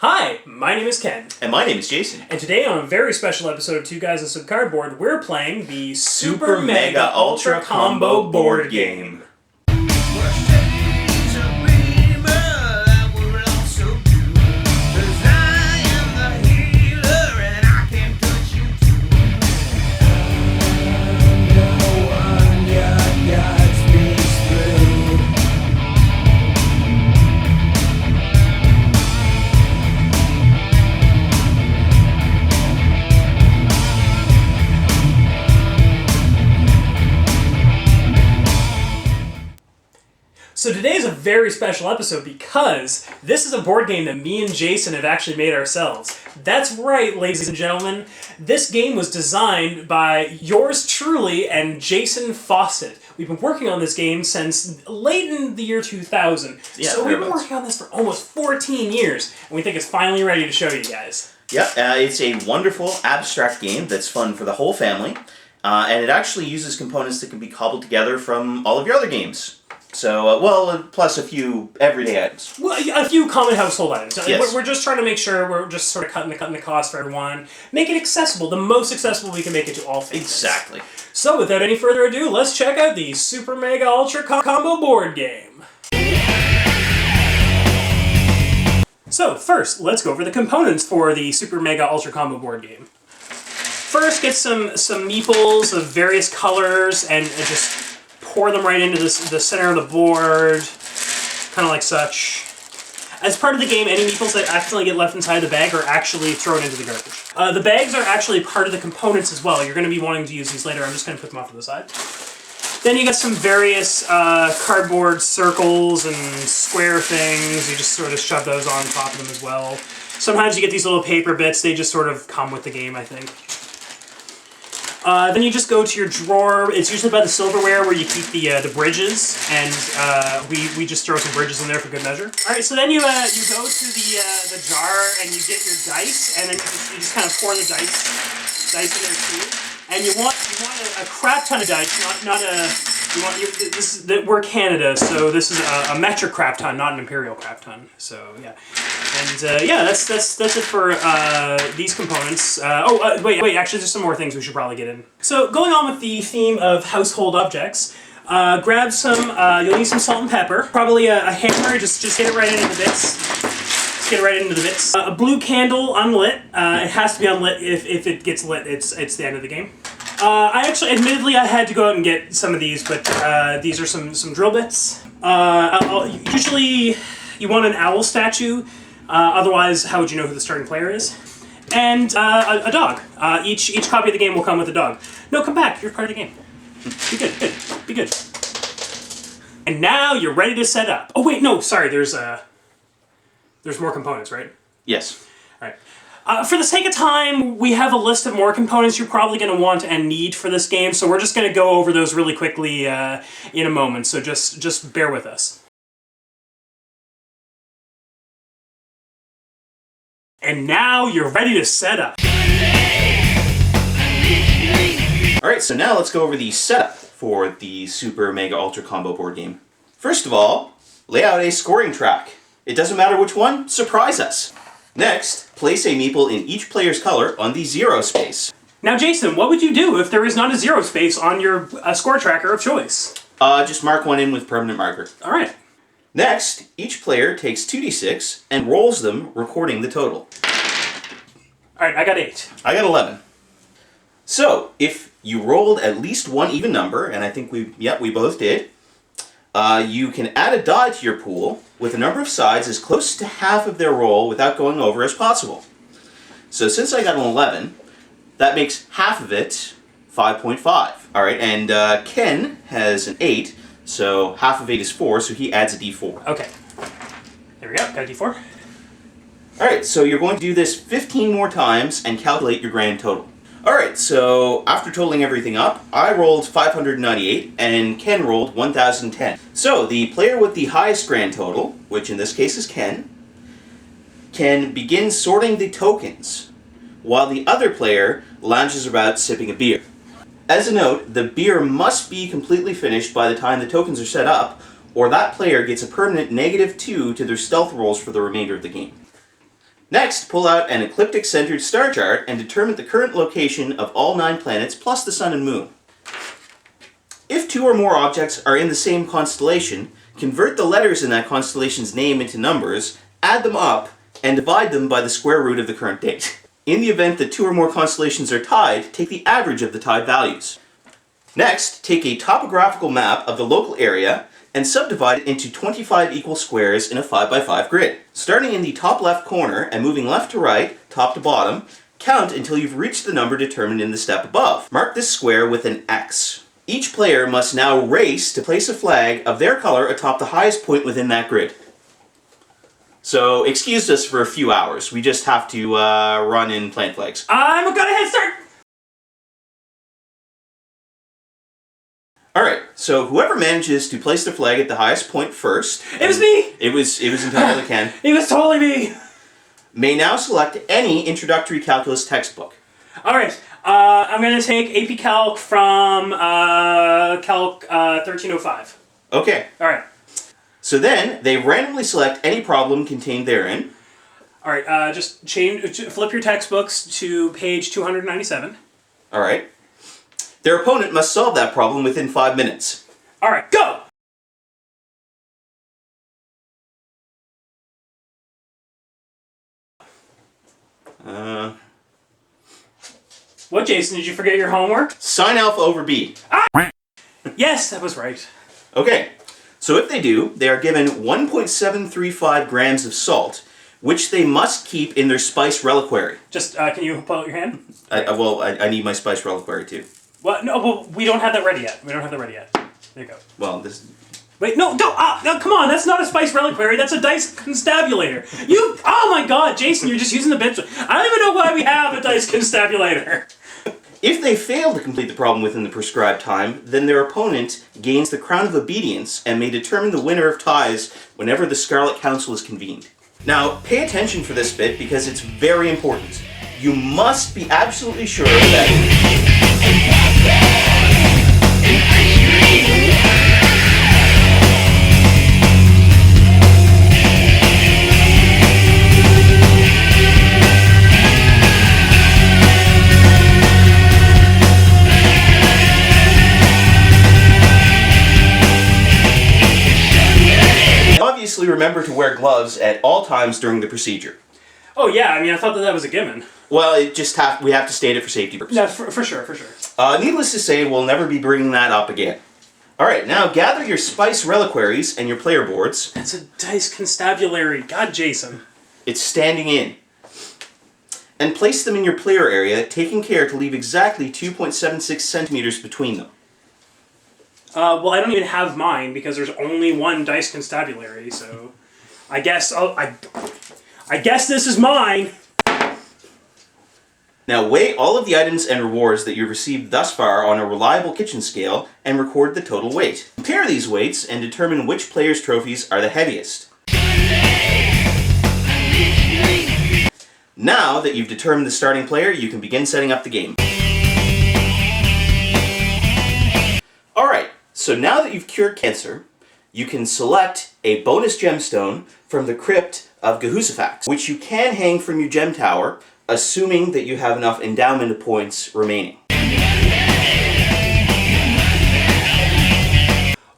Hi, my name is Ken. And my name is Jason. And today on a very special episode of Two Guys and Some Cardboard, we're playing the Super Mega Ultra Combo board game. So today is a very special episode because this is a board game that me and Jason have actually made ourselves. That's right, ladies and gentlemen. This game was designed by yours truly and Jason Fawcett. We've been working on this game since late in the year 2000. Yeah, so we've been working on this for almost 14 years, and we think it's finally ready to show you guys. Yep, it's a wonderful abstract game that's fun for the whole family, and it actually uses components that can be cobbled together from all of your other games. So, plus a few everyday items. Well, a few common household items. Yes. We're just trying to make sure we're just sort of cutting the cost for everyone. Make it accessible, the most accessible we can make it to all families. Exactly. So, without any further ado, let's check out the Super Mega Ultra Combo board game. So, first, let's go over the components for the Super Mega Ultra Combo board game. First, get some meeples of various colors and just pour them right into the center of the board, kind of like such. As part of the game, any meeples that accidentally get left inside the bag are actually thrown into the garbage. The bags are actually part of the components as well. You're going to be wanting to use these later. I'm just going to put them off to the side. Then you got some various cardboard circles and square things. You just sort of shove those on top of them as well. Sometimes you get these little paper bits. They just sort of come with the game, I think. Then you just go to your drawer. It's usually by the silverware where you keep the bridges, and we just throw some bridges in there for good measure. All right, so then you go to the jar and you get your dice, and then you just kind of pour the dice in there too. And you want a crap ton of dice, not a. We're Canada, so this is a metric crap ton, not an imperial crap ton. So yeah, and that's it for these components. Wait, actually, there's some more things we should probably get in. So going on with the theme of household objects, grab some. You'll need some salt and pepper, probably a hammer. Just get it right into the bits. Just get it right into the bits. A blue candle, unlit. It has to be unlit. If it gets lit, it's the end of the game. Admittedly, I had to go out and get some of these, but these are some drill bits. Usually, you want an owl statue. Otherwise, how would you know who the starting player is? And a dog. Each copy of the game will come with a dog. No, come back. You're part of the game. Be good. And now you're ready to set up. Oh wait, no, sorry. There's more components, right? Yes. All right. For the sake of time, we have a list of more components you're probably going to want and need for this game, so we're just going to go over those really quickly in a moment, so just bear with us. And now you're ready to set up. Alright, so now let's go over the setup for the Super Mega Ultra Combo board game. First of all, lay out a scoring track. It doesn't matter which one, surprise us. Next, place a meeple in each player's color on the 0 space. Now Jason, what would you do if there is not a 0 space on your score tracker of choice? Just mark one in with permanent marker. Alright. Next, each player takes 2d6 and rolls them, recording the total. Alright, I got 8. I got 11. So, if you rolled at least one even number, and I think we both did, you can add a die to your pool with a number of sides as close to half of their roll without going over as possible. So since I got an 11, that makes half of it 5.5. Alright, and Ken has an 8, so half of 8 is 4, so he adds a d4. Okay. There we go, got a d4. Alright, so you're going to do this 15 more times and calculate your grand total. Alright, so after totaling everything up, I rolled 598 and Ken rolled 1010. So the player with the highest grand total, which in this case is Ken, can begin sorting the tokens, while the other player lounges about sipping a beer. As a note, the beer must be completely finished by the time the tokens are set up, or that player gets a permanent -2 to their stealth rolls for the remainder of the game. Next, pull out an ecliptic-centered star chart and determine the current location of all 9 planets plus the Sun and Moon. If 2 or more objects are in the same constellation, convert the letters in that constellation's name into numbers, add them up, and divide them by the square root of the current date. In the event that 2 or more constellations are tied, take the average of the tied values. Next, take a topographical map of the local area and subdivide it into 25 equal squares in a 5x5 grid. Starting in the top left corner and moving left to right, top to bottom, count until you've reached the number determined in the step above. Mark this square with an X. Each player must now race to place a flag of their color atop the highest point within that grid. So, excuse us for a few hours. We just have to run in plant flags. I'm gonna head start! Alright, so whoever manages to place the flag at the highest point first... It was me! It was entirely Ken. It was totally me! May now select any introductory calculus textbook. Alright, I'm gonna take AP Calc from Calc 1305. Okay. Alright. So then, they randomly select any problem contained therein. Alright, just flip your textbooks to page 297. Alright. Their opponent must solve that problem within 5 minutes. Alright, go! What, Jason? Did you forget your homework? Sine alpha over b. Ah! Yes, that was right. Okay, so if they do, they are given 1.735 grams of salt, which they must keep in their spice reliquary. Just, can you pull out your hand? I need my spice reliquary too. Well, no, well, we don't have that ready yet. There you go. Well, this... Wait, no, no, come on, that's not a spice reliquary, that's a dice constabulator. Oh my god, Jason, you're just using the bench. I don't even know why we have a dice constabulator. If they fail to complete the problem within the prescribed time, then their opponent gains the Crown of Obedience and may determine the winner of ties whenever the Scarlet Council is convened. Now, pay attention for this bit because it's very important. You must be absolutely sure that... Obviously remember to wear gloves at all times during the procedure. Oh yeah, I mean, I thought that was a given. Well, we have to state it for safety purposes. Yeah, for sure. Needless to say, we'll never be bringing that up again. Alright, now gather your spice reliquaries and your player boards. That's a dice constabulary. God, Jason. It's standing in. And place them in your player area, taking care to leave exactly 2.76 centimeters between them. Well, I don't even have mine because there's only one dice constabulary, so I guess I guess this is mine. Now weigh all of the items and rewards that you've received thus far on a reliable kitchen scale and record the total weight. Compare these weights and determine which player's trophies are the heaviest. Now that you've determined the starting player, you can begin setting up the game. Alright, so now that you've cured cancer, you can select a bonus gemstone from the crypt of Gehusafax, which you can hang from your gem tower, assuming that you have enough endowment points remaining.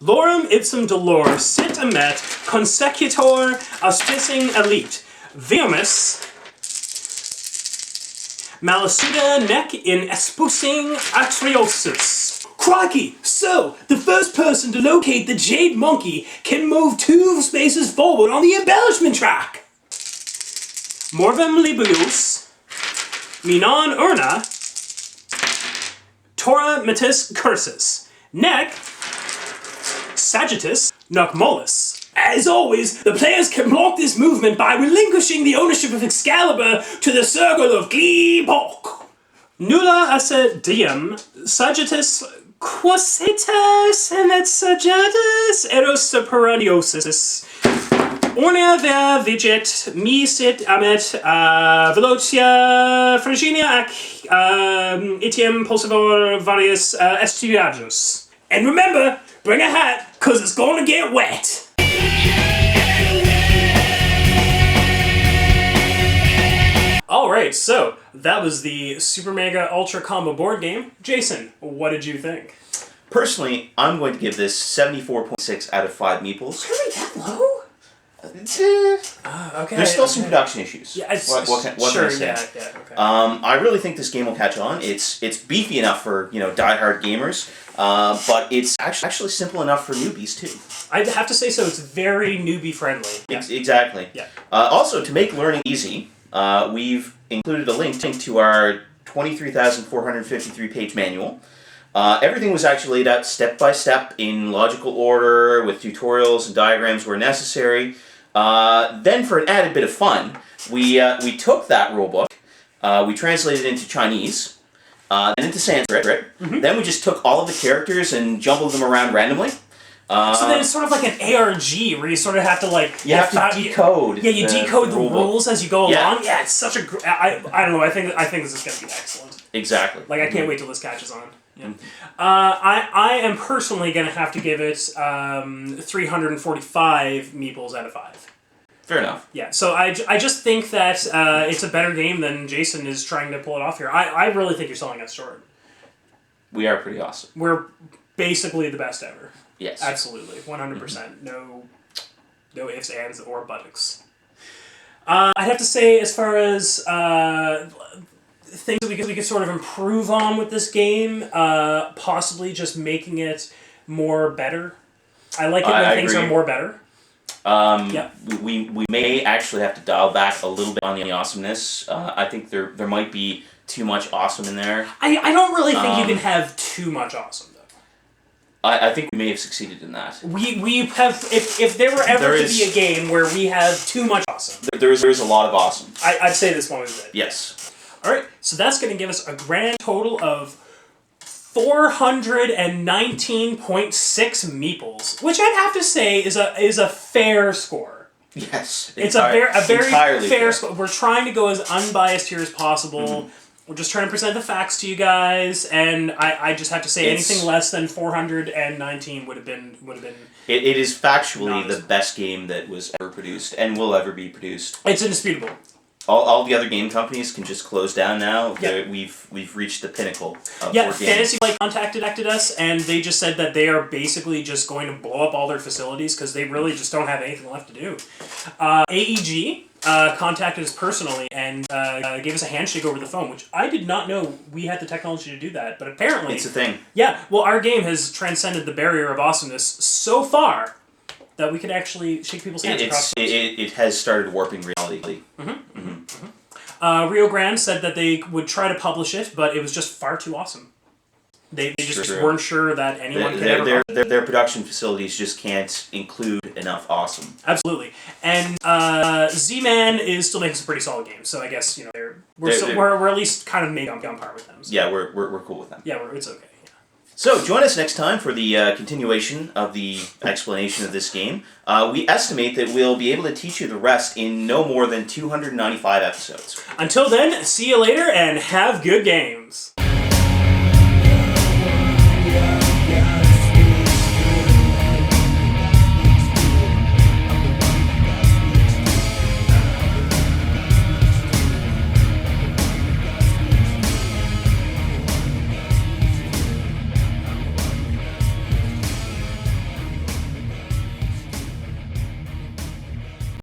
Lorem ipsum dolor sit emet consecutor auspicing elite veomus malisuda nec in espusing atriosus. Crikey! So, the first person to locate the Jade Monkey can move 2 spaces forward on the embellishment track. Morbem libellus, minon urna, tora metis cursus, nec, sagittus, nocmolus. As always, the players can block this movement by relinquishing the ownership of Excalibur to the Circle of Gleepok. Nulla esse diem, sagittus quasitas emet sagittus eros pereniosis. Ornea ver viget mi sit amet velocia Phryginia ac etiam possivor various estuagios. And remember, bring a hat, cause it's gonna get wet. right, so that was the Super Mega Ultra Combo board game. Jason, what did you think? Personally, I'm going to give this 74.6 out of 5 meeples. Really that low? Okay. There's still some production issues. Yeah, what can I say? Okay. I really think this game will catch on. It's beefy enough for diehard gamers, but it's actually simple enough for newbies too. I'd have to say so. It's very newbie friendly. Yeah. Exactly. Yeah. Also, to make learning easy, we've included a link to our 23,453 page manual. Everything was actually laid out step by step in logical order with tutorials and diagrams where necessary. Then, for an added bit of fun, we took that rulebook, we translated it into Chinese, and into Sanskrit. Mm-hmm. Then we just took all of the characters and jumbled them around randomly. So then it's sort of like an ARG where you sort of have to You have to decode. You decode the rules as you go along. Yeah, it's such a. I don't know. I think this is going to be excellent. Exactly. I can't wait till this catches on. Yeah. I am personally going to have to give it 345 meeples out of 5. Fair enough. Yeah, so I just think that it's a better game than Jason is trying to pull it off here. I really think you're selling us short. We are pretty awesome. We're basically the best ever. Yes. Absolutely. 100%. Mm-hmm. No ifs, ands, or buttocks. I'd have to say, as far as things that we could sort of improve on with this game, possibly just making it more better. I like it when things are more better. We may actually have to dial back a little bit on the awesomeness. I think there might be too much awesome in there. I don't really think you can have too much awesome, though. I think we may have succeeded in that. We have, if there were ever to be a game where we have too much awesome. There is a lot of awesome. I'd say this one was it. Yes. Alright, so that's going to give us a grand total of 419.6 meeples, which I'd have to say is a fair score. Yes. It's a very fair score. We're trying to go as unbiased here as possible. Mm-hmm. We're just trying to present the facts to you guys, and I just have to say anything less than 419 would have been. It is factually the best game that was ever produced and will ever be produced. It's indisputable. All the other game companies can just close down now. Yep. We've reached the pinnacle of board games. Fantasy contacted us, and they just said that they are basically just going to blow up all their facilities because they really just don't have anything left to do. AEG contacted us personally and gave us a handshake over the phone, which I did not know we had the technology to do that, but apparently it's a thing. Yeah, well, our game has transcended the barrier of awesomeness so far that we could actually shake people's hands across. It has started warping reality. Mm-hmm. Mm-hmm. Mm-hmm. Rio Grande said that they would try to publish it, but it was just far too awesome. They just weren't sure that anyone could ever. Their production facilities just can't include enough awesome. Absolutely, and Z-Man is still making some pretty solid games. So I guess we're at least kind of maybe on par with them. So. Yeah, we're cool with them. Yeah, it's okay. So, join us next time for the continuation of the explanation of this game. We estimate that we'll be able to teach you the rest in no more than 295 episodes. Until then, see you later and have good games.